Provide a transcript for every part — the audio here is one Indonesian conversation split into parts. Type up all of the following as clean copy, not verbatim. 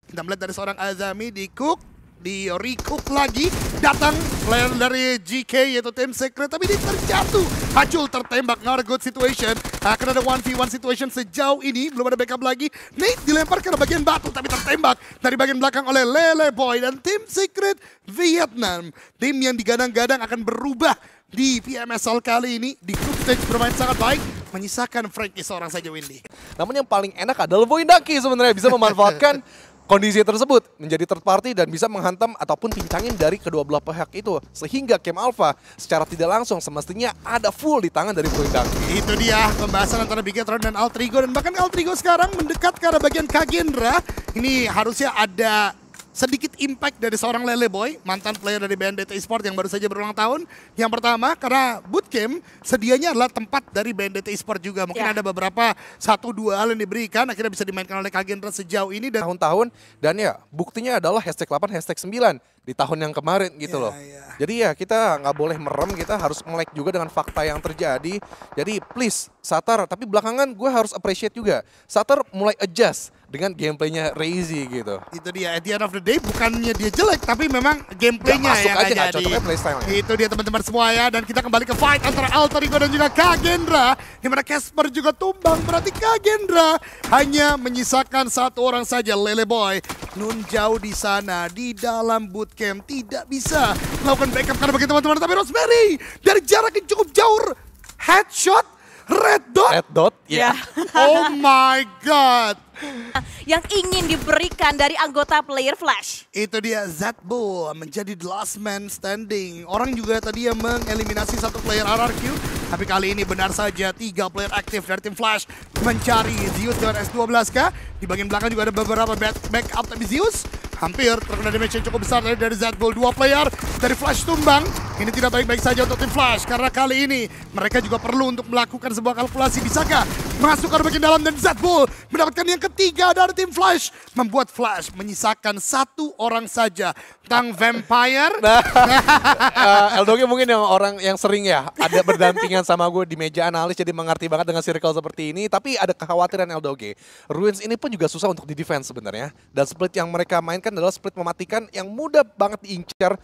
Kita melihat dari seorang Azami di cook, di recook lagi, datang player dari GK yaitu Team Secret, tapi dia terjatuh. Hacul tertembak, not a good situation. Akan ada 1v1 situation sejauh ini, belum ada backup lagi. Nate dilempar ke bagian batu, tapi tertembak dari bagian belakang oleh Lele Boy. Dan Team Secret Vietnam, tim yang digadang-gadang akan berubah di PMSL kali ini. Di group stage bermain sangat baik, menyisakan Frankie seorang saja Windy. Namun yang paling enak adalah Voindaki sebenarnya bisa memanfaatkan kondisi tersebut menjadi third party dan bisa menghantam ataupun pincangin dari kedua belah pihak itu. Sehingga Game Alpha secara tidak langsung semestinya ada full di tangan dari Voindaki. Itu dia pembahasan antara Bigetron dan Altrigo. Dan bahkan Altrigo sekarang mendekat ke arah bagian Kagendra. Ini harusnya ada sedikit impact dari seorang Lele Boy, mantan player dari BNDT Esport yang baru saja berulang tahun. Yang pertama, karena bootcamp sedianya adalah tempat dari BNDT Esport juga. Mungkin ada beberapa 1-2 hal yang diberikan, akhirnya bisa dimainkan oleh Kagendra sejauh ini. Dan Tahun-tahun, dan ya buktinya adalah hashtag 8, hashtag 9 di tahun yang kemarin gitu loh. Jadi ya kita nggak boleh merem, kita harus melek juga dengan fakta yang terjadi. Jadi please, Satar, tapi belakangan gue harus appreciate juga. Satar mulai adjust dengan gameplaynya Razy gitu. itu dia, at the end of the day bukannya dia jelek, tapi memang gameplaynya yang aja, nggak jadi. cocoknya playstyle-nya. Itu dia teman-teman semua ya, dan kita kembali ke fight antara Alterigo dan juga Kagendra. Dimana Casper juga tumbang, berarti Kagendra hanya menyisakan satu orang saja, Lele Boy. Nun jauh di sana, di dalam bootcamp, tidak bisa melakukan backup karena bagi teman-teman. Tapi Rosemary dari jarak yang cukup jauh, headshot, red dot. Red dot, ya. Oh my god. Yang ingin diberikan dari anggota player Flash. Itu dia, Zbull menjadi the last man standing. Orang juga tadi yang mengeliminasi satu player RRQ. Tapi kali ini benar saja 3 player aktif dari tim Flash mencari Zeus dengan S12K. Di bagian belakang juga ada beberapa backup, tapi Zeus hampir terkena damage yang cukup besar dari Zbull. 2 player dari Flash tumbang. Ini tidak baik-baik saja untuk tim Flash, karena kali ini mereka juga perlu untuk melakukan sebuah kalkulasi. Bisakah masuk ke bagian dalam, dan Zbull mendapatkan yang ketiga dari tim Flash, membuat Flash menyisakan satu orang saja. Tang Vampire. Eldoge mungkin yang orang yang sering ya ada berdampingan sama gue di meja analis, jadi mengerti banget dengan circle seperti ini. Tapi ada kekhawatiran Eldoge. Ruins ini pun juga susah untuk di-defense sebenarnya. Dan split yang mereka mainkan adalah split mematikan yang mudah banget diincar.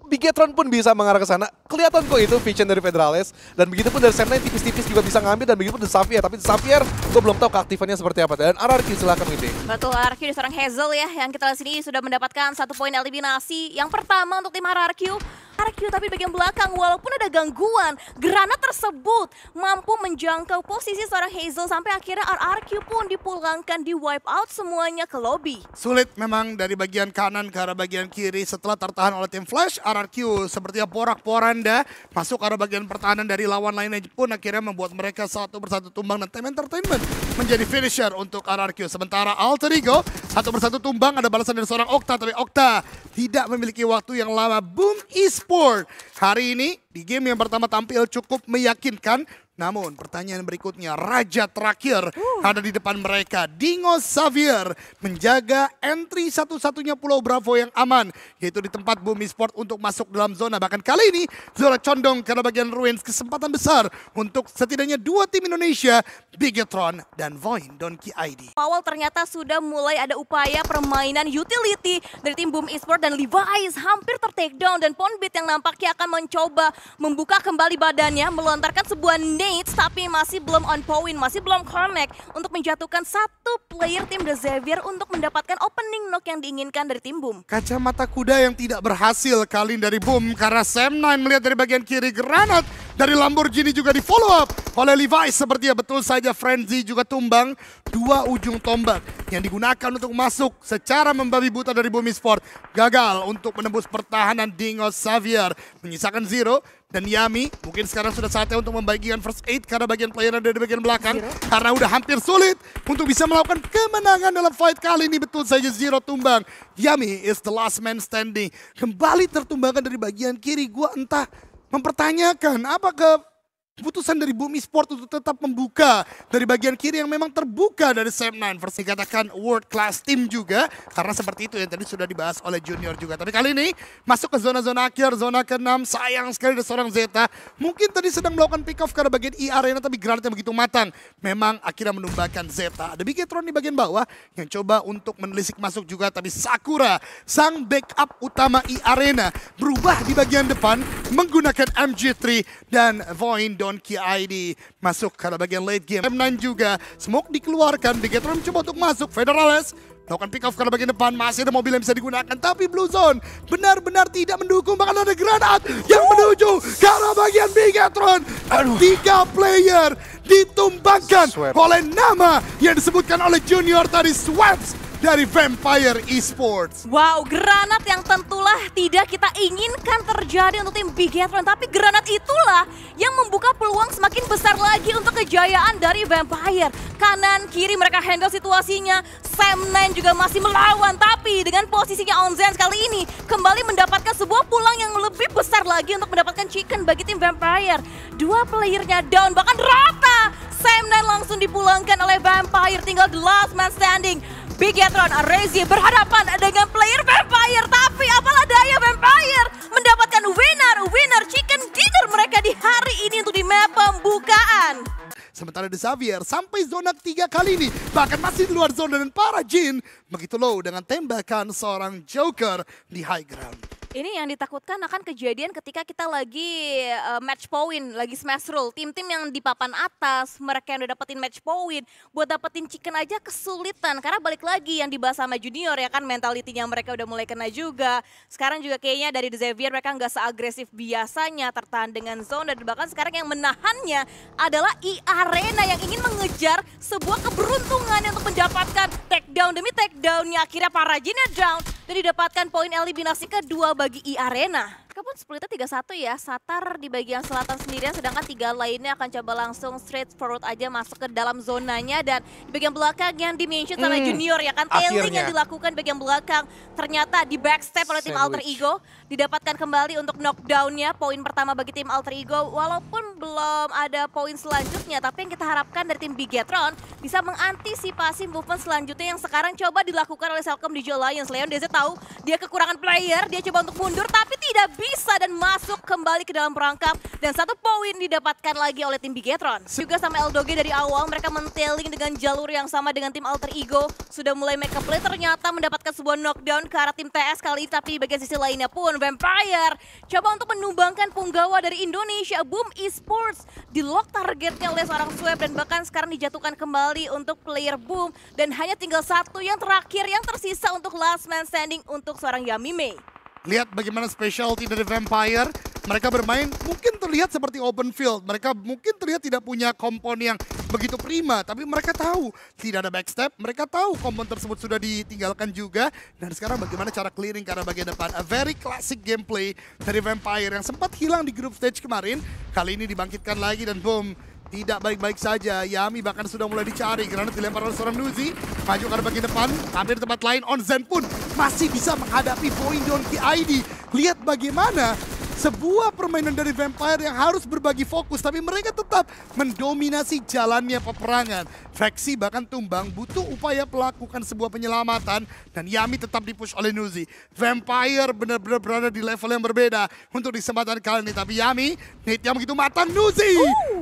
Bigetron pun bisa mengarah ke sana. Kelihatan kok itu vision dari Federales. Dan begitu pun dari Sam9 tipis-tipis juga bisa ngambil. Dan begitu pun dari Xavier. Tapi Xavier gue belum tahu keaktifannya seperti apa. Dan RRQ silakan Windy. Betul, RRQ di seorang Hazel ya, yang kita lihat sini sudah mendapatkan 1 poin eliminasi. Yang pertama untuk tim RRQ. RRQ tapi bagian belakang, walaupun ada gangguan, granat tersebut mampu menjangkau posisi seorang Hazel sampai akhirnya RRQ pun dipulangkan, di wipe out semuanya ke lobby. Sulit memang dari bagian kanan ke arah bagian kiri setelah tertahan oleh tim Flash. RRQ sepertinya porak-poranda masuk ke arah bagian pertahanan dari lawan lainnya pun akhirnya membuat mereka satu persatu tumbang, dan Team Entertainment menjadi finisher untuk RRQ. Sementara Alterigo satu persatu tumbang, ada balasan dari seorang Okta, tapi Okta tidak memiliki waktu yang lama. Boom Esport hari ini di game yang pertama tampil cukup meyakinkan. Namun pertanyaan berikutnya, raja terakhir ada di depan mereka. Dingo Xavier menjaga entry satu-satunya Pulau Bravo yang aman, yaitu di tempat Bumi Sport untuk masuk dalam zona. Bahkan kali ini zona condong karena bagian Ruins. Kesempatan besar untuk setidaknya 2 tim Indonesia, Bigetron dan Void Donkey ID. Awal ternyata sudah mulai ada upaya permainan utility dari tim Boom Esport, dan Levi's hampir ter-takedown, dan Ponbit yang nampaknya akan mencoba membuka kembali badannya, melontarkan sebuah nades, tapi masih belum on point, masih belum connect untuk menjatuhkan satu player tim The Xavier untuk mendapatkan opening knock yang diinginkan dari tim Boom. Kacamata kuda yang tidak berhasil kali ini dari Boom, karena Sam9 melihat dari bagian kiri, granat dari Lamborghini juga di follow up oleh Levi's. Sepertinya betul saja Frenzy juga tumbang. 2 ujung tombak yang digunakan untuk masuk secara membabi buta dari Bumi Sport gagal untuk menembus pertahanan. Dingo Xavier menyisakan 0. Dan Yami mungkin sekarang sudah saatnya untuk membagikan first aid karena bagian player ada di bagian belakang. Karena udah hampir sulit untuk bisa melakukan kemenangan dalam fight kali ini. Betul saja 0 tumbang. Yami is the last man standing. Kembali tertumbangkan dari bagian kiri. Gua entah mempertanyakan apakah Keputusan dari Boom Esports untuk tetap membuka dari bagian kiri yang memang terbuka dari Sam9 versi katakan world class team juga, karena seperti itu yang tadi sudah dibahas oleh Junior juga. Tapi kali ini masuk ke zona-zona akhir, zona ke-6, sayang sekali ada seorang Zeta. Mungkin tadi sedang melakukan pick off karena bagian E-Arena, tapi granatnya begitu matang. Memang akhirnya menumbangkan Zeta. Ada Bigetron di bagian bawah yang coba untuk menelisik masuk juga, tapi Sakura, sang backup utama E-Arena, berubah di bagian depan menggunakan MG3 dan Void Donkey ID masuk ke bagian late game. M9 juga, smoke dikeluarkan, Bigetron mencoba untuk masuk, Federales melakukan pick off ke bagian depan, masih ada mobil yang bisa digunakan, tapi Blue Zone benar-benar tidak mendukung, bahkan ada granat yang menuju ke arah bagian Bigetron. 3 player ditumbangkan oleh nama yang disebutkan oleh Junior tadi, Swaps dari Vampire Esports. Wow, granat yang tentulah tidak kita inginkan terjadi untuk tim Bigetron. Tapi granat itulah yang membuka peluang semakin besar lagi untuk kejayaan dari Vampire. Kanan, kiri mereka handle situasinya. Sam9 juga masih melawan. Tapi dengan posisinya Onzen kali ini kembali mendapatkan sebuah pulang yang lebih besar lagi untuk mendapatkan chicken bagi tim Vampire. 2 playernya down, bahkan rata. Sam9 langsung dipulangkan oleh Vampire. Tinggal the last man standing. Bigetron Arezi berhadapan dengan player Vampire, tapi apalah daya Vampire mendapatkan winner chicken dinner mereka di hari ini untuk di map pembukaan. Sementara The Xavier sampai zona 3 kali ini, bahkan masih di luar zona, dan para Jin begitu low dengan tembakan seorang Joker di high ground. Ini yang ditakutkan akan kejadian ketika kita lagi match point, lagi smash roll. Tim-tim yang di papan atas, mereka yang udah dapetin match point, buat dapetin chicken aja kesulitan. Karena balik lagi yang dibahas sama Junior ya kan, mentalitinya mereka udah mulai kena juga. Sekarang juga kayaknya dari The Xavier mereka nggak seagresif biasanya, tertahan dengan zone. Dan bahkan sekarang yang menahannya adalah E-Arena yang ingin mengejar sebuah keberuntungan untuk mendapatkan takedown demi takedownnya. Akhirnya para Jinnya down dan didapatkan poin eliminasi kedua bagi E-Arena. Mereka pun splitnya 3-1 ya, Satar di bagian selatan sendirian, sedangkan 3 lainnya akan coba langsung straight forward aja masuk ke dalam zonanya. Dan di bagian belakang yang dimention sama Junior ya kan, tailing yang dilakukan bagian belakang ternyata di backstep oleh tim Alter Ego. Didapatkan kembali untuk knockdownnya, poin pertama bagi tim Alter Ego, walaupun belum ada poin selanjutnya, tapi yang kita harapkan dari tim Bigetron bisa mengantisipasi movement selanjutnya yang sekarang coba dilakukan oleh Celcom DJ Alliance. Leon DZ tahu dia kekurangan player, dia coba untuk mundur tapi tidak bisa dan masuk kembali ke dalam perangkap, dan 1 poin didapatkan lagi oleh tim Bigetron. Juga sama Eldoge dari awal mereka mentailing dengan jalur yang sama dengan tim Alter Ego, sudah mulai make a play, ternyata mendapatkan sebuah knockdown ke arah tim TS kali. Tapi di bagian sisi lainnya pun Vampire coba untuk menumbangkan punggawa dari Indonesia, Boom Esports. Di lock targetnya oleh seorang Swap, dan bahkan sekarang dijatuhkan kembali untuk player Boom, dan hanya tinggal 1 yang terakhir yang tersisa untuk last man standing untuk seorang Yamime. Lihat bagaimana specialty dari Vampire. Mereka bermain mungkin terlihat seperti open field. Mereka mungkin terlihat tidak punya kompon yang begitu prima. Tapi mereka tahu tidak ada backstep. Mereka tahu kompon tersebut sudah ditinggalkan juga. Dan sekarang bagaimana cara clearing ke arah bagian depan. A very classic gameplay dari Vampire yang sempat hilang di group stage kemarin. Kali ini dibangkitkan lagi dan boom. Tidak baik-baik saja, Yami bahkan sudah mulai dicari. Granat dilempar oleh seorang Nuzi, maju ke arah bagian depan, hampir di tempat lain. Onzen pun masih bisa menghadapi Void Donkey ID. Lihat bagaimana sebuah permainan dari Vampire yang harus berbagi fokus, tapi mereka tetap mendominasi jalannya peperangan. Faksi bahkan tumbang, butuh upaya melakukan sebuah penyelamatan, dan Yami tetap dipush oleh Nuzi. Vampire benar-benar berada di level yang berbeda untuk di kesempatan kali ini, tapi Yami, nade yang begitu matang, Nuzi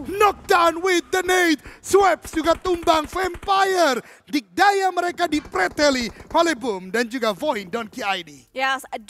knockdown with the nade. Swaps juga tumbang. Vampire dikdaya mereka dipreteli oleh Boom dan juga Void Donkey ID. Yes, 2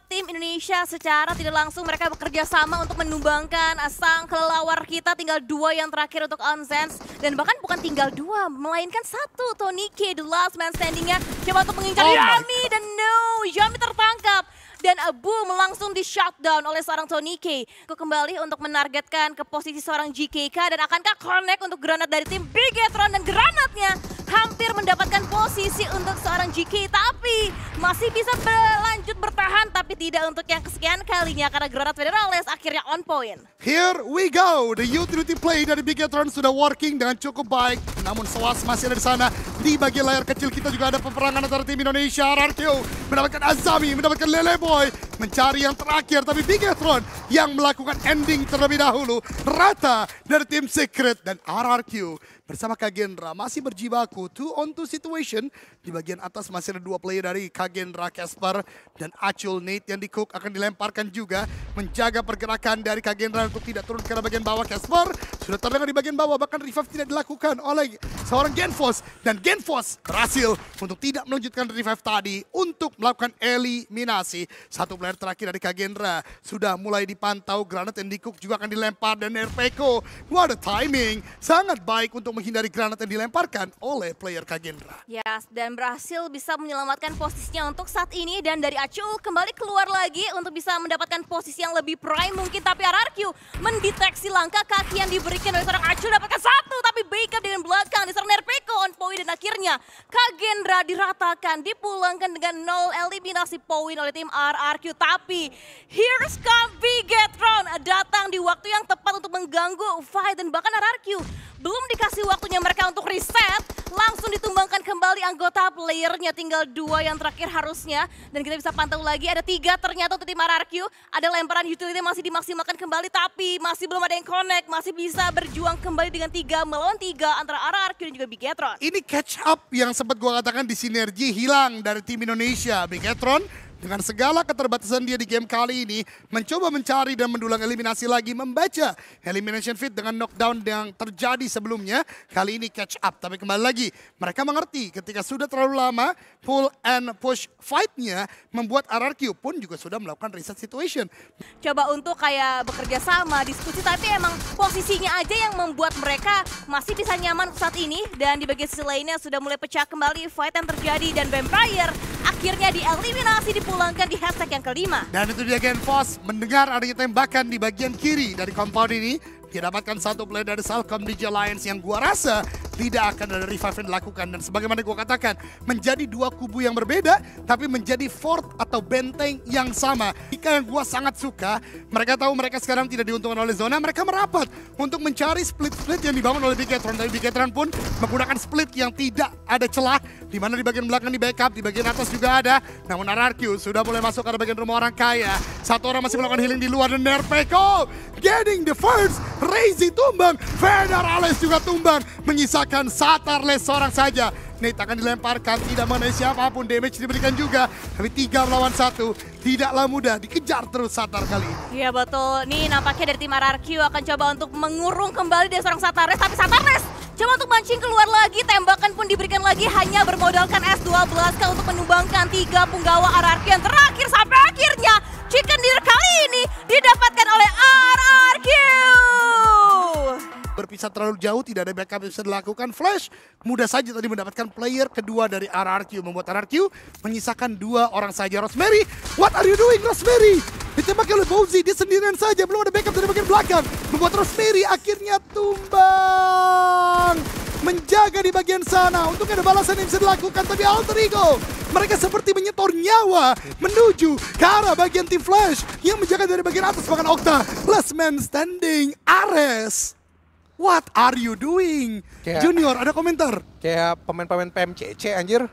tim Indonesia secara tidak langsung mereka bekerja sama untuk menumbangkan sang kelelawar kita. Tinggal 2 yang terakhir untuk Onzens, dan bahkan bukan tinggal 2, melainkan 1. Tony K, the last man standingnya, coba untuk mengincar Yami, dan no, Yami tertangkap. Dan Boom langsung di shutdown oleh seorang Tony K. Kembali untuk menargetkan ke posisi seorang GKK, dan akankah connect untuk granat dari tim Bigetron, dan granatnya hampir mendapatkan posisi untuk seorang GK, tapi masih bisa berlanjut bertahan, tapi tidak untuk yang kesekian kalinya karena granat Federales akhirnya on point. Here we go, the utility play dari Bigetron sudah working dengan cukup baik, namun SOAS masih ada di sana. Di bagian layar kecil kita juga ada peperangan antara tim Indonesia. RRQ mendapatkan Azami, mendapatkan Lele Boy, mencari yang terakhir, tapi Bigetron yang melakukan ending terlebih dahulu. Rata dari tim Secret dan RRQ bersama Kagendra masih berjibaku 2-on-2 situation. Di bagian atas masih ada 2 player dari Kagendra, Casper dan Acul. Nate yang di cook akan dilemparkan juga, menjaga pergerakan dari Kagendra untuk tidak turun ke bagian bawah. Casper sudah terdengar di bagian bawah, bahkan revive tidak dilakukan oleh seorang Genfos, dan Genfos berhasil untuk tidak melanjutkan revive tadi untuk melakukan eliminasi. Satu player terakhir dari Kagendra sudah mulai dipantau, granat yang di cook juga akan dilempar, dan Nerpeko, what a timing, sangat baik untuk menghindari granat yang dilemparkan oleh player Kagendra. Yes, dan berhasil bisa menyelamatkan posisinya untuk saat ini, dan dari Acul kembali keluar lagi untuk bisa mendapatkan posisi yang lebih prime mungkin, tapi RRQ mendeteksi langkah kaki yang diberikan oleh seorang Acul, dapatkan satu, tapi backup dengan belakang di seorang Nerpeko on point, dan akhirnya Kagendra diratakan, dipulangkan dengan 0 eliminasi poin oleh tim RRQ. Tapi here's come Bigetron, datang di waktu yang tepat untuk mengganggu fight, dan bahkan RRQ belum dikasih waktunya mereka untuk reset, langsung ditumbangkan kembali anggota playernya. Tinggal 2 yang terakhir harusnya, dan kita bisa pantau lagi ada 3 ternyata untuk tim RRQ. Ada lemparan utility masih dimaksimalkan kembali, tapi masih belum ada yang connect, masih bisa berjuang kembali dengan 3 melawan 3 antara RRQ dan juga Bigetron. Ini catch up yang sempat gua katakan di sinergi hilang dari tim Indonesia. Bigetron dengan segala keterbatasan dia di game kali ini, mencoba mencari dan mendulang eliminasi lagi, membaca elimination feed dengan knockdown yang terjadi sebelumnya. Kali ini catch up, tapi kembali lagi, mereka mengerti ketika sudah terlalu lama, pull and push fight-nya, membuat RRQ pun juga sudah melakukan reset situation. Coba untuk kayak bekerja sama, diskusi, tapi emang posisinya aja yang membuat mereka masih bisa nyaman saat ini, dan di bagian sisi lainnya sudah mulai pecah kembali fight yang terjadi, dan Vampire akhirnya dieliminasi, dipulangkan di hashtag yang kelima. Dan itu dia Genfos mendengar adanya tembakan di bagian kiri dari compound ini. Dia dapatkan satu play dari Salcom DJ Alliance yang gua rasa tidak akan ada revive yang dilakukan. Dan sebagaimana gua katakan, menjadi 2 kubu yang berbeda, tapi menjadi fort atau benteng yang sama. Jika yang gua sangat suka, mereka tahu mereka sekarang tidak diuntungkan oleh zona, mereka merapat untuk mencari split-split yang dibangun oleh Bigetron. Tapi Bigetron pun menggunakan split yang tidak ada celah, di mana di bagian belakang di backup, di bagian atas juga ada. Namun RRQ sudah mulai masuk ke bagian rumah orang kaya. Satu orang masih melakukan healing di luar, dan Nerpeko getting the first. Razy tumbang, Federales juga tumbang, menyisakan Satarles seorang saja. Nate akan dilemparkan, tidak mengenai siapapun, damage diberikan juga. Tapi 3 melawan 1, tidaklah mudah, dikejar terus Satar kali ini. Iya betul, nih nampaknya dari tim RRQ akan coba untuk mengurung kembali dari seorang Satarles, tapi Satarles coba untuk mancing keluar lagi, tembakan pun diberikan lagi, hanya bermodalkan S12 untuk menumbangkan 3 punggawa RRQ yang terakhir, sampai akhirnya Chicken Dinner kali ini didapatkan oleh RRQ. Berpisah terlalu jauh, tidak ada backup yang bisa dilakukan. Flash mudah saja tadi mendapatkan player kedua dari RRQ, membuat RRQ menyisakan 2 orang saja. Rosemary, what are you doing Rosemary? Ditembak oleh Bowsy, dia sendirian saja, belum ada backup dari bagian belakang, membuat Rosemary akhirnya tumbang. Menjaga di bagian sana untuk ada balasan yang bisa dilakukan, tapi Alter Ego mereka seperti menyetor nyawa menuju ke arah bagian tim Flash yang menjaga dari bagian atas. Bahkan Okta, last man standing, Ares. What are you doing? Junior, ada komentar? Kayak pemain-pemain PMCC anjir.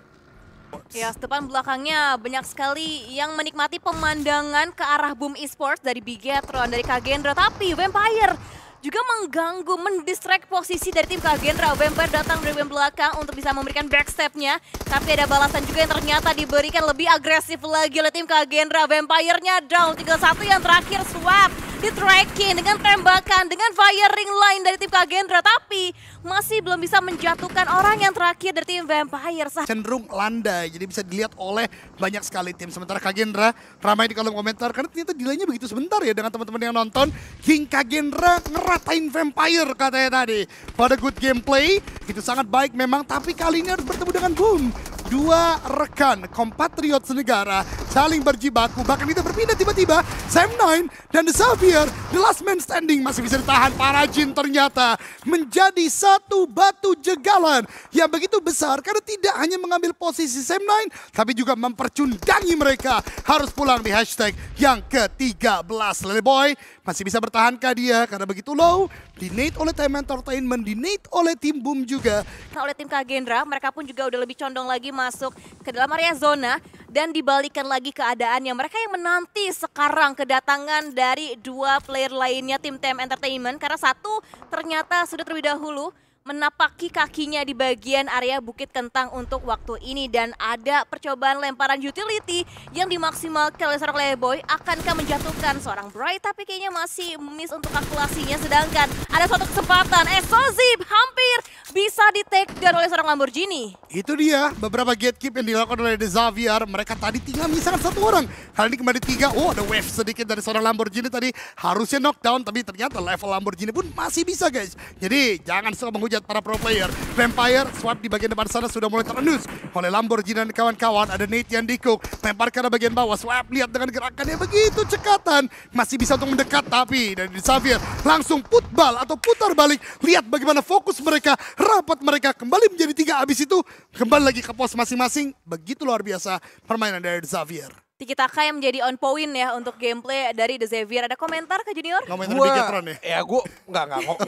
Ya, depan belakangnya banyak sekali yang menikmati pemandangan ke arah Boom Esports dari Bigetron, dari Kagendra, tapi Vampire juga mengganggu, mendistract posisi dari tim Kagendra. Vampire datang dari belakang untuk bisa memberikan backstepnya, tapi ada balasan juga yang ternyata diberikan lebih agresif lagi oleh tim Kagendra. Vampire-nya down, tinggal 1 yang terakhir, Swap di tracking dengan tembakan, dengan firing line dari tim Kagendra, tapi masih belum bisa menjatuhkan orang yang terakhir dari tim Vampire. Cenderung landai, jadi bisa dilihat oleh banyak sekali tim. Sementara Kagendra ramai di kolom komentar, karena ternyata delaynya begitu sebentar ya dengan teman-teman yang nonton. King Kagendra ngeratain Vampire katanya tadi. Pada good gameplay, itu sangat baik memang, tapi kali ini harus bertemu dengan Boom. 2 rekan kompatriot senegara saling berjibaku, bahkan kita berpindah tiba-tiba. Sam9 dan The Xavier, the last man standing, masih bisa ditahan. Para Jin ternyata menjadi satu batu jegalan yang begitu besar, karena tidak hanya mengambil posisi Sam9, tapi juga mempercundangi mereka. Harus pulang di hashtag yang ke-13. Leleboy masih bisa bertahankah dia, karena begitu low. Dinate oleh Time Entertainment, dinate oleh tim Boom juga. Oleh tim Kagendra, mereka pun juga udah lebih condong lagi masuk ke dalam area zona. dan dibalikan lagi keadaannya. Mereka yang menanti sekarang kedatangan dari dua player lainnya tim TM Entertainment karena satu ternyata sudah terlebih dahulu menapaki kakinya di bagian area Bukit Kentang untuk waktu ini. Dan ada percobaan lemparan utility yang dimaksimalkan oleh seorang Leboy. Akankah menjatuhkan seorang Bright, tapi kayaknya masih miss untuk kalkulasinya. Sedangkan ada suatu kesempatan, Explosive hampir bisa di-take down oleh seorang Lamborghini. Itu dia beberapa gatekeep yang dilakukan oleh The Xavier. Mereka tadi tinggal misalkan satu orang. Kali ini kembali 3. Oh, ada wave sedikit dari seorang Lamborghini tadi. Harusnya knockdown, tapi ternyata level Lamborghini pun masih bisa, guys. Jadi jangan suka menghujat para pro player. Vampire swap di bagian depan sana sudah mulai terendus oleh Lamborghini dan kawan-kawan. Ada Nate yang dikuk, lempar ke arah bagian bawah. Swap lihat dengan gerakannya begitu cekatan. Masih bisa untuk mendekat, tapi dari Xavier langsung putbal atau putar balik. Lihat bagaimana fokus mereka, rapat mereka kembali menjadi 3. Abis itu kembali lagi ke pos masing-masing. Begitu luar biasa permainan dari Xavier. Tiki Taka yang menjadi on point ya untuk gameplay dari The Xavier. Ada komentar ke Junior? Komentar Bigetron ya? Ya gue nggak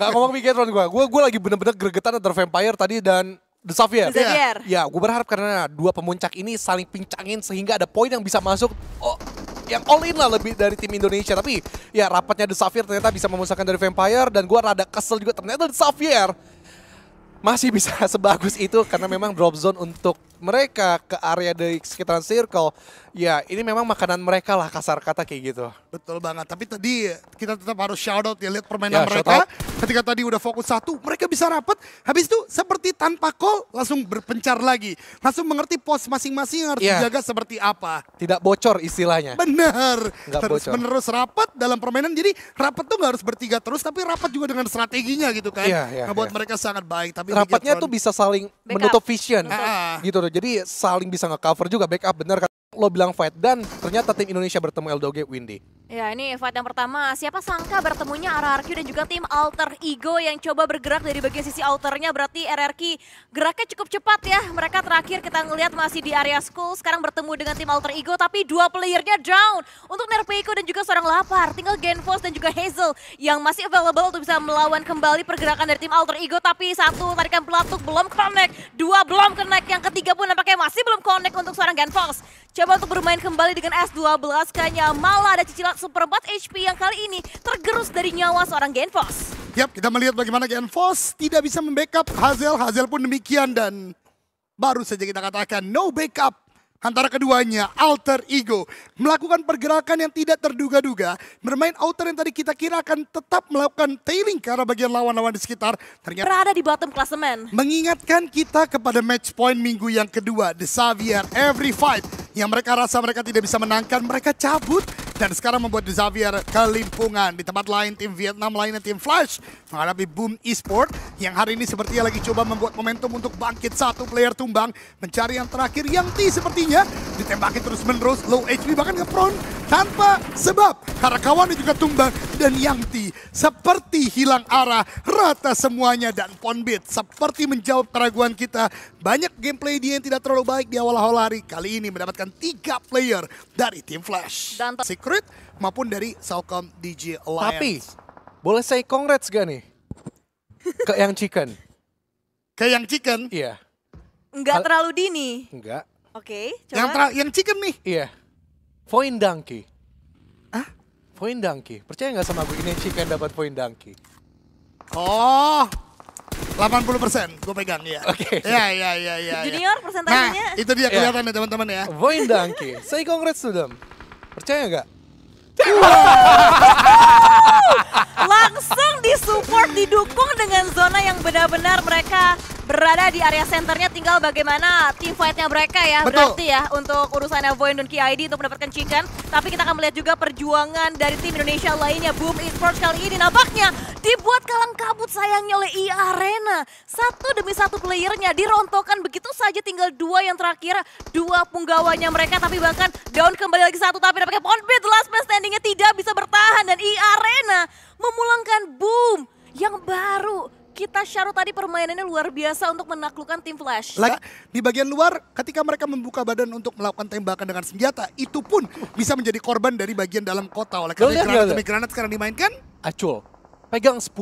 ngomong Bigetron gue. Gue lagi bener-bener gregetan antara Vampire tadi dan The Xavier. The Xavier. Ya gue berharap karena dua pemuncak ini saling pincangin sehingga ada poin yang bisa masuk. Yang all in lah lebih dari tim Indonesia. Tapi ya rapatnya The Xavier ternyata bisa memusnahkan dari Vampire. Dan gue rada kesel juga ternyata The Xavier masih bisa sebagus itu karena memang drop zone untuk mereka ke area di sekitaran circle. Ya ini memang makanan mereka lah, kasar kata kayak gitu. Betul banget, tapi tadi kita tetap harus shout out ya, lihat permainan Ya, mereka. Ketika tadi udah fokus satu, mereka bisa rapat. Habis itu seperti tanpa call langsung berpencar lagi. Langsung mengerti pos masing-masing yang harus Ya. dijaga seperti apa. Tidak bocor istilahnya. Benar. Nggak Terus bocor. menerus rapat dalam permainan. Jadi rapat tuh nggak harus bertiga terus, tapi rapat juga dengan strateginya gitu kan. Iya, Ngebuat iya. mereka sangat baik. Tapi Rapatnya Bigetron- tuh bisa saling Backup. menutup vision. Ah. Gitu loh. Jadi saling bisa nge-cover juga, backup bener kan. Lo bilang fight dan ternyata tim Indonesia bertemu LDOG Windy. Ya ini fight yang pertama, siapa sangka bertemunya RRQ dan juga tim Alter Ego yang coba bergerak dari bagian sisi alternya. Berarti RRQ geraknya cukup cepat ya. Mereka terakhir kita ngelihat masih di area school, sekarang bertemu dengan tim Alter Ego tapi dua playernya down. Untuk Nerpeiko dan juga seorang Lapar, tinggal Genfos dan juga Hazel yang masih available untuk bisa melawan kembali pergerakan dari tim Alter Ego. Tapi satu tarikan pelatuk belum connect, dua belum connect, yang ketiga pun nampaknya masih belum connect untuk seorang Genfos. Coba untuk bermain kembali dengan S12, kayaknya malah ada cicilan seperempat HP yang kali ini tergerus dari nyawa seorang Genfos. Yap, kita melihat bagaimana Genfos tidak bisa membackup Hazel. Hazel pun demikian dan baru saja kita katakan no backup antara keduanya. Alter Ego melakukan pergerakan yang tidak terduga-duga. Bermain outer yang tadi kita kira akan tetap melakukan tailing ke arah bagian lawan-lawan di sekitar. Ternyata Berada di bottom klasemen. mengingatkan kita kepada match point minggu yang kedua. The Xavier, every fight yang mereka rasa mereka tidak bisa menangkan, mereka cabut. Dan sekarang membuat The Xavier kelimpungan. Di tempat lain, tim Vietnam lainnya, tim Flash menghadapi Boom Esport yang hari ini sepertinya lagi coba membuat momentum untuk bangkit. Satu player tumbang, mencari yang terakhir. Yang T sepertinya ditembaki terus-menerus, low HP bahkan nge-prone tanpa sebab. Karena kawannya juga tumbang dan Yang T seperti hilang arah, rata semuanya. Dan Ponbit seperti menjawab keraguan kita. Banyak gameplay dia yang tidak terlalu baik di awal-awal hari. Kali ini mendapatkan 3 player dari tim Flash. Dan Secret maupun dari Salcom DJ Alliance. Tapi boleh saya congrats gak nih ke yang chicken? Ke yang chicken, Iya. Nggak terlalu dini. Enggak. Oke, coba. yang chicken nih. Iya. Point donkey. Hah? Point donkey. Percaya nggak sama gue ini chicken dapat point donkey? Oh, 80% gue pegang ya. Oke. Ya. Junior Nah, persentasenya. itu dia kelihatan ya teman-teman ya. Point donkey. Say congrats to them. Percaya nggak? Langsung disupport, didukung dengan zona yang benar-benar mereka berada di area centernya. Tinggal bagaimana tim fightnya mereka ya. Betul. Berarti ya untuk urusannya Void dan KID untuk mendapatkan chicken. Tapi kita akan melihat juga perjuangan dari tim Indonesia lainnya. Boom Esports kali ini nampaknya dibuat kalang kabut sayangnya oleh Arena. Satu demi satu playernya dirontokkan begitu saja, tinggal dua yang terakhir. Dua punggawanya mereka tapi bahkan down kembali lagi satu. Tapi nampaknya Ponbit last man standingnya tidak bisa bertahan. Dan Arena memulangkan Boom yang baru. Kita Syarul tadi permainannya luar biasa untuk menaklukkan tim Flash. Lagi di bagian luar, ketika mereka membuka badan untuk melakukan tembakan dengan senjata, itu pun bisa menjadi korban dari bagian dalam kota. Oleh karena Lihat, granat lihat. demi granat sekarang dimainkan. Acul, pegang 10.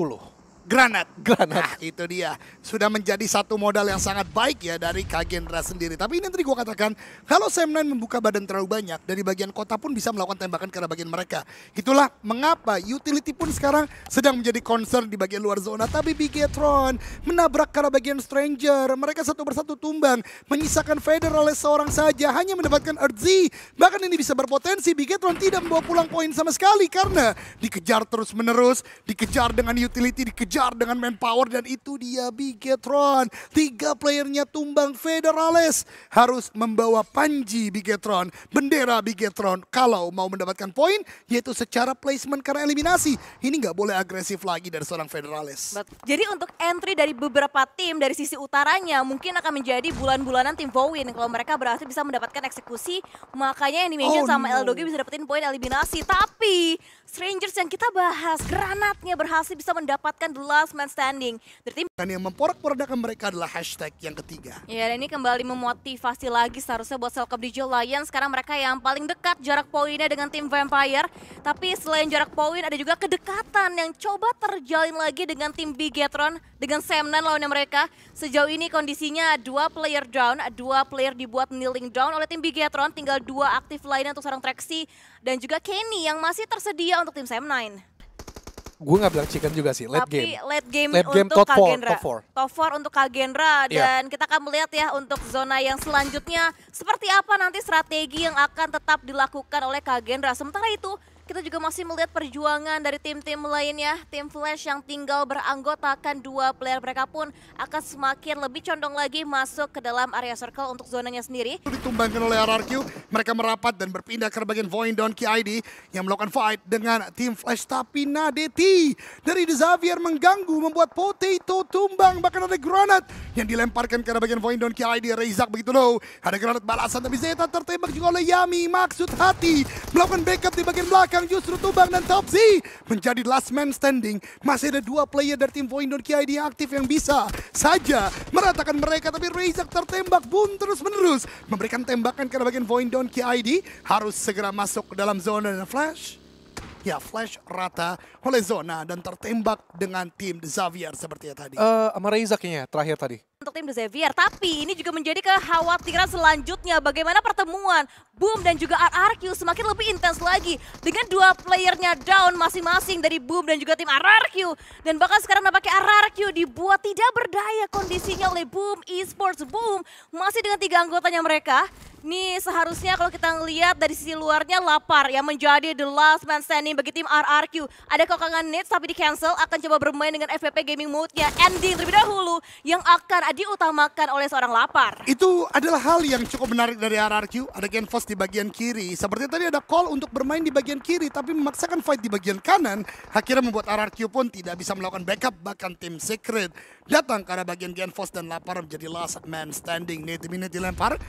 Granat. Granat. Nah, itu dia. Sudah menjadi satu modal yang sangat baik ya dari Kagendra sendiri. Tapi ini yang tadi gue katakan, kalau Sam9 membuka badan terlalu banyak, dari bagian kota pun bisa melakukan tembakan ke arah bagian mereka. Itulah mengapa utility pun sekarang sedang menjadi concern di bagian luar zona. Tapi Bigetron menabrak ke arah bagian Stranger. Mereka satu persatu tumbang, menyisakan Federal seorang saja, hanya mendapatkan Earthzy. Bahkan ini bisa berpotensi Bigetron tidak membawa pulang poin sama sekali karena dikejar terus-menerus, dikejar dengan utility, dikejar dengan manpower, dan itu dia Bigetron. 3 playernya tumbang. Federales harus membawa panji Bigetron, bendera Bigetron kalau mau mendapatkan poin, yaitu secara placement karena eliminasi. Ini nggak boleh agresif lagi dari seorang Federales. Jadi untuk entry dari beberapa tim dari sisi utaranya mungkin akan menjadi bulan-bulanan tim Vowin. Kalau mereka berhasil bisa mendapatkan eksekusi, makanya yang dimention sama Eldoge bisa dapetin poin eliminasi. Tapi Strangers yang kita bahas, granatnya berhasil bisa mendapatkan the last man standing. Dari tim Dan yang memporak-porandakan mereka adalah hashtag yang ketiga. ya, dan ini kembali memotivasi lagi seharusnya buat Selcom DJ Lions. Sekarang mereka yang paling dekat jarak poinnya dengan tim Vampire. Tapi selain jarak poin ada juga kedekatan yang coba terjalin lagi dengan tim Bigetron, dengan Sam9 lawannya mereka. Sejauh ini kondisinya 2 player down, 2 player dibuat kneeling down oleh tim Bigetron. Tinggal 2 aktif lainnya untuk seorang Trexy dan juga Kenny yang masih tersedia untuk tim Sam9. Gue nggak bilang chicken juga sih, late Tapi game. late game Late game untuk top four, Kagendra. top four. Top 4 untuk Kagendra. Dan kita akan melihat ya untuk zona yang selanjutnya seperti apa nanti strategi yang akan tetap dilakukan oleh Kagendra. Sementara itu kita juga masih melihat perjuangan dari tim-tim lainnya. Tim Flash yang tinggal beranggotakan 2 player mereka pun akan semakin lebih condong lagi masuk ke dalam area circle untuk zonanya sendiri. Ditumbangkan oleh RRQ, mereka merapat dan berpindah ke bagian Void Donkey ID yang melakukan fight dengan tim Flash. Tapi Nadeti dari The Xavier mengganggu, membuat Potato tumbang. Bahkan ada granat yang dilemparkan ke bagian Void Donkey ID. Reizak begitu low, ada granat balasan tapi Zeta tertembak juga oleh Yami. Maksud hati melakukan backup di bagian belakang, justru tumbang dan Top Z menjadi last man standing. Masih ada 2 player dari tim Void Donkey ID yang aktif yang bisa saja meratakan mereka, tapi Reizak tertembak boom terus-menerus, memberikan tembakan ke bagian Void Donkey ID. Harus segera masuk ke dalam zona dan Flash. Ya, Flash rata oleh zona dan tertembak dengan tim The Xavier seperti tadi. Sama Reizak kayaknya terakhir tadi. Untuk tim The Xavier, tapi ini juga menjadi kekhawatiran selanjutnya bagaimana pertemuan Boom dan juga RRQ semakin lebih intens lagi dengan 2 playernya down masing-masing dari Boom dan juga tim RRQ, dan bahkan sekarang nampaknya RRQ dibuat tidak berdaya kondisinya oleh Boom Esports. Boom masih dengan 3 anggotanya mereka. Ini seharusnya kalau kita ngelihat dari sisi luarnya Lapar yang menjadi the last man standing bagi tim RRQ. Ada kokangan Nits tapi di cancel, akan coba bermain dengan FVP gaming mode-nya. Ending terlebih dahulu yang akan diutamakan oleh seorang Lapar. Itu adalah hal yang cukup menarik dari RRQ. Ada Genfos di bagian kiri. Seperti tadi ada call untuk bermain di bagian kiri, tapi memaksakan fight di bagian kanan. Akhirnya membuat RRQ pun tidak bisa melakukan backup. Bahkan tim Secret datang ke arah bagian Genfos dan Lapar menjadi last man standing. Nate dilempar.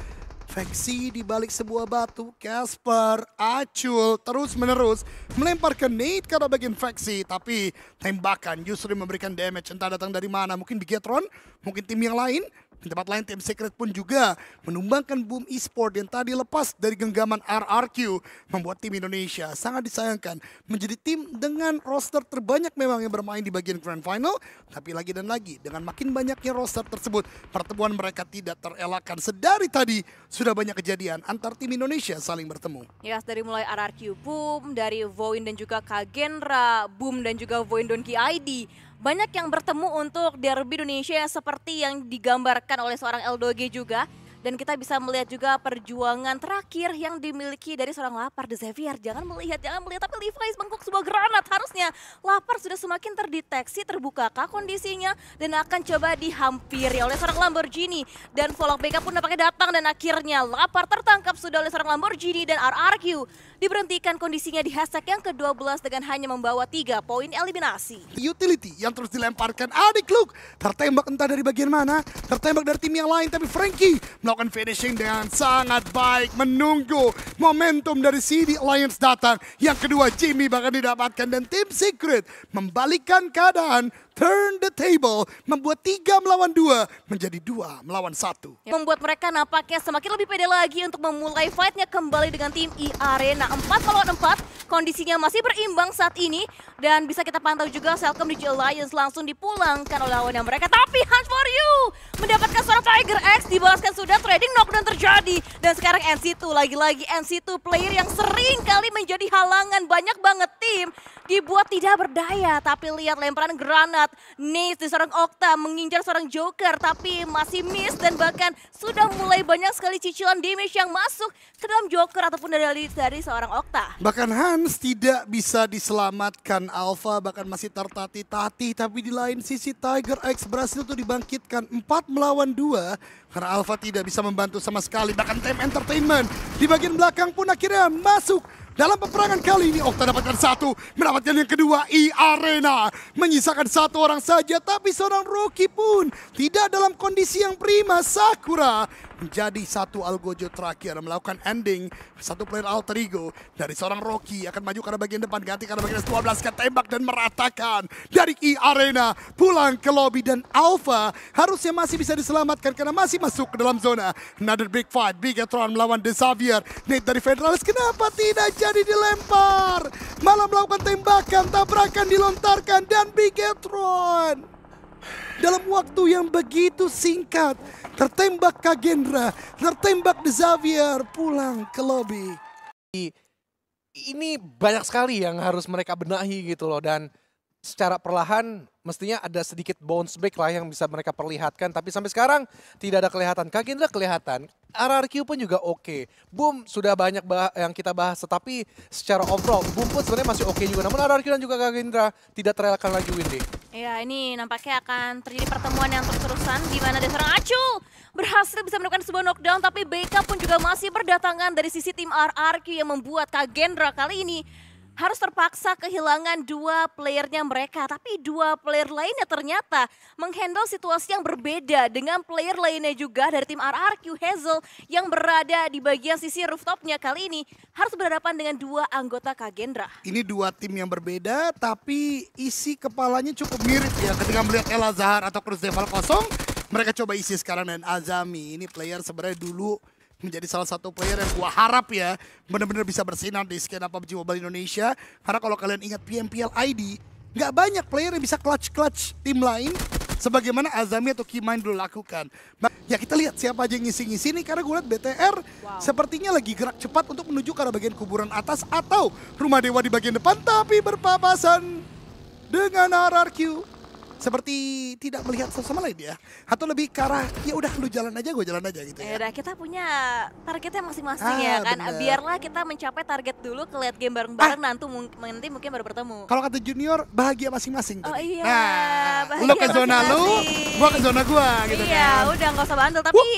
Veksi di balik sebuah batu. Casper, Acul terus-menerus melemparkan Nate ke arah bagian Veksi. Tapi tembakan justru memberikan damage. Entah datang dari mana. Mungkin Bigetron, mungkin tim yang lain. Di tempat lain tim Secret pun juga menumbangkan Boom Esport yang tadi lepas dari genggaman RRQ. Membuat tim Indonesia sangat disayangkan menjadi tim dengan roster terbanyak memang yang bermain di bagian Grand Final. Tapi lagi dan lagi dengan makin banyaknya roster tersebut, pertemuan mereka tidak terelakkan. Sedari tadi sudah banyak kejadian antar tim Indonesia saling bertemu. Ya, dari mulai RRQ Boom, dari Voin dan juga Kagendra, Boom dan juga Voin Donkey ID. Banyak yang bertemu untuk derby Indonesia seperti yang digambarkan oleh seorang Eldoge juga. Dan kita bisa melihat juga perjuangan terakhir yang dimiliki dari seorang Lapar The Xavier. Jangan melihat, tapi Levi's bengkok sebuah granat. Harusnya Lapar sudah semakin terdeteksi, terbukakah kondisinya, dan akan coba dihampiri oleh seorang Lamborghini. Dan follow backup pun nampaknya datang, dan akhirnya Lapar tertangkap sudah oleh seorang Lamborghini, dan RRQ diberhentikan kondisinya di hashtag yang ke-12 dengan hanya membawa 3 poin eliminasi. Utility yang terus dilemparkan Adik Luke, tertembak entah dari bagian mana, tertembak dari tim yang lain, tapi Frankie melakukan finishing dengan sangat baik, menunggu momentum dari CD Alliance datang. Yang kedua Jimmy bahkan didapatkan, dan tim Secret membalikkan keadaan, turn the table, membuat 3 melawan 2 menjadi 2 melawan 1. Membuat mereka nampaknya semakin lebih pede lagi untuk memulai fightnya kembali dengan tim E-Arena. 4 melawan 4, kondisinya masih berimbang saat ini. Dan bisa kita pantau juga Celcom DJ Alliance langsung dipulangkan oleh lawannya mereka. Tapi Hunt for You mendapatkan seorang Tiger X, dibalaskan sudah, trading knockdown terjadi. Dan sekarang NC2, lagi-lagi NC2 player yang sering kali menjadi halangan. Banyak banget tim dibuat tidak berdaya. Tapi lihat lemparan granat, Naze di seorang Okta mengincar seorang Joker. Tapi masih miss dan bahkan sudah mulai banyak sekali cicilan damage yang masuk ke dalam Joker ataupun dari seorang Okta. Bahkan Hans tidak bisa diselamatkan, Alpha bahkan masih tertatih-tatih. Tapi di lain sisi Tiger X berhasil tuh dibangkitkan 4 melawan 2. Karena Alpha tidak bisa membantu sama sekali. Bahkan Time Entertainment di bagian belakang pun akhirnya masuk dalam peperangan kali ini. Okta dapatkan satu, mendapatkan yang kedua. Arena menyisakan satu orang saja, tapi seorang Rocky pun tidak dalam kondisi yang prima. Sakura menjadi satu Algojo terakhir melakukan ending. Satu player alter ego dari seorang Rocky akan maju ke arah bagian depan, ganti ke arah bagian 12, ke tembak dan meratakan dari Arena pulang ke lobby. Dan Alpha harusnya masih bisa diselamatkan karena masih masuk ke dalam zona. Another big fight, Bigetron melawan The Xavier. Nate dari Federalis kenapa tidak jadi dilempar, malah melakukan tembakan, tabrakan dilontarkan, dan Bigetron dalam waktu yang begitu singkat tertembak Kagendra, tertembak The Xavier, pulang ke lobby. Ini banyak sekali yang harus mereka benahi gitu loh, dan secara perlahan mestinya ada sedikit bounce back lah yang bisa mereka perlihatkan. Tapi sampai sekarang tidak ada kelihatan. Kagendra kelihatan, RRQ pun juga oke. Boom sudah banyak yang kita bahas, tetapi secara overall Boom pun sebenarnya masih oke juga. Namun RRQ dan juga Kagendra tidak terelakkan lagi win day. Ya, ini nampaknya akan terjadi pertemuan yang terus-terusan di mana ada seorang Acul berhasil bisa menemukan sebuah knockdown, tapi backup pun juga masih berdatangan dari sisi tim RRQ yang membuat Kagendra kali ini harus terpaksa kehilangan 2 playernya mereka. Tapi 2 player lainnya ternyata menghandle situasi yang berbeda dengan player lainnya juga dari tim RRQ, Hazel, yang berada di bagian sisi rooftopnya kali ini harus berhadapan dengan 2 anggota Kagendra. Ini 2 tim yang berbeda, tapi isi kepalanya cukup mirip ya. Ketika melihat Ella Zahar atau Cruz Deval kosong, mereka coba isi sekarang. Dan Azami ini player sebenarnya dulu menjadi salah satu player yang gua harap ya benar-benar bisa bersinar di skena PUBG Mobile Indonesia. Karena kalau kalian ingat PMPL ID, nggak banyak player yang bisa clutch tim lain sebagaimana Azami atau Kimain dulu lakukan. Ya kita lihat siapa aja yang ngisi-ngisi nih, karena gue lihat BTR sepertinya lagi gerak cepat untuk menuju ke arah bagian kuburan atas atau rumah dewa di bagian depan, tapi berpapasan dengan RRQ. Seperti tidak melihat satu sama lain ya, atau lebih ke arah ya udah lu jalan aja, gue jalan aja gitu ya. Ya udah, kita punya targetnya masing-masing ya kan. Bener. Biarlah kita mencapai target dulu, ke lihat game bareng-bareng, nanti mungkin baru bertemu. Kalau kata Junior, bahagia masing-masing. Oh tadi. iya, Nah, bahagia lu ke zona lu, masing-masing. gua ke zona gua gitu Iya, kan. udah nggak usah bandel. Tapi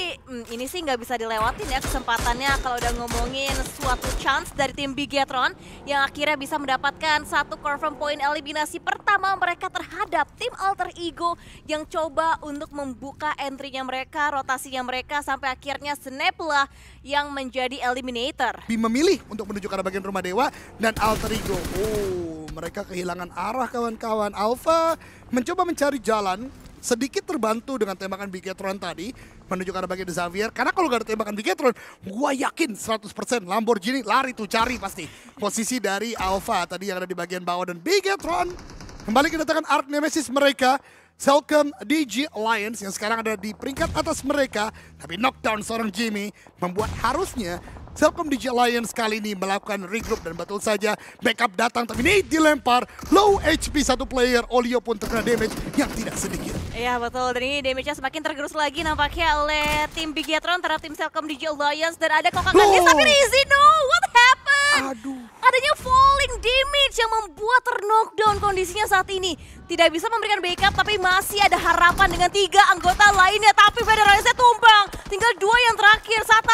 ini sih nggak bisa dilewatin ya kesempatannya kalau udah ngomongin suatu chance dari tim Bigetron yang akhirnya bisa mendapatkan satu confirm point eliminasi pertama mereka terhadap tim alter ego yang coba untuk membuka entry-nya mereka, rotasinya mereka, sampai akhirnya Snap lah yang menjadi eliminator. Memilih untuk menuju ke arah bagian rumah dewa dan alter ego. Oh, mereka kehilangan arah kawan-kawan. Alpha mencoba mencari jalan, sedikit terbantu dengan tembakan Bigetron tadi menuju ke arah bagian Xavier. Karena kalau gak ada tembakan Bigetron, gua yakin 100% Lamborghini lari tuh cari pasti posisi dari Alpha tadi yang ada di bagian bawah. Dan Bigetron kembali kedatangan Arc Nemesis mereka, Celcom DJ Alliance yang sekarang ada di peringkat atas mereka. Tapi knockdown seorang Jimmy membuat harusnya Celcom DJ Alliance kali ini melakukan regroup. Dan betul saja backup datang, tapi ini dilempar low HP satu player. Olio pun terkena damage yang tidak sedikit. Iya betul, dan ini damage-nya semakin tergerus lagi nampaknya oleh tim Bigetron terhadap tim Celcom DJ Alliance. Dan ada kokakannya, tapi Rizzy, no, what happened? Aduh. Adanya falling damage yang membuat terknockdown kondisinya saat ini. Tidak bisa memberikan backup, tapi masih ada harapan dengan 3 anggota lainnya. Tapi Federalisnya tumbang, tinggal 2 yang terakhir. Satu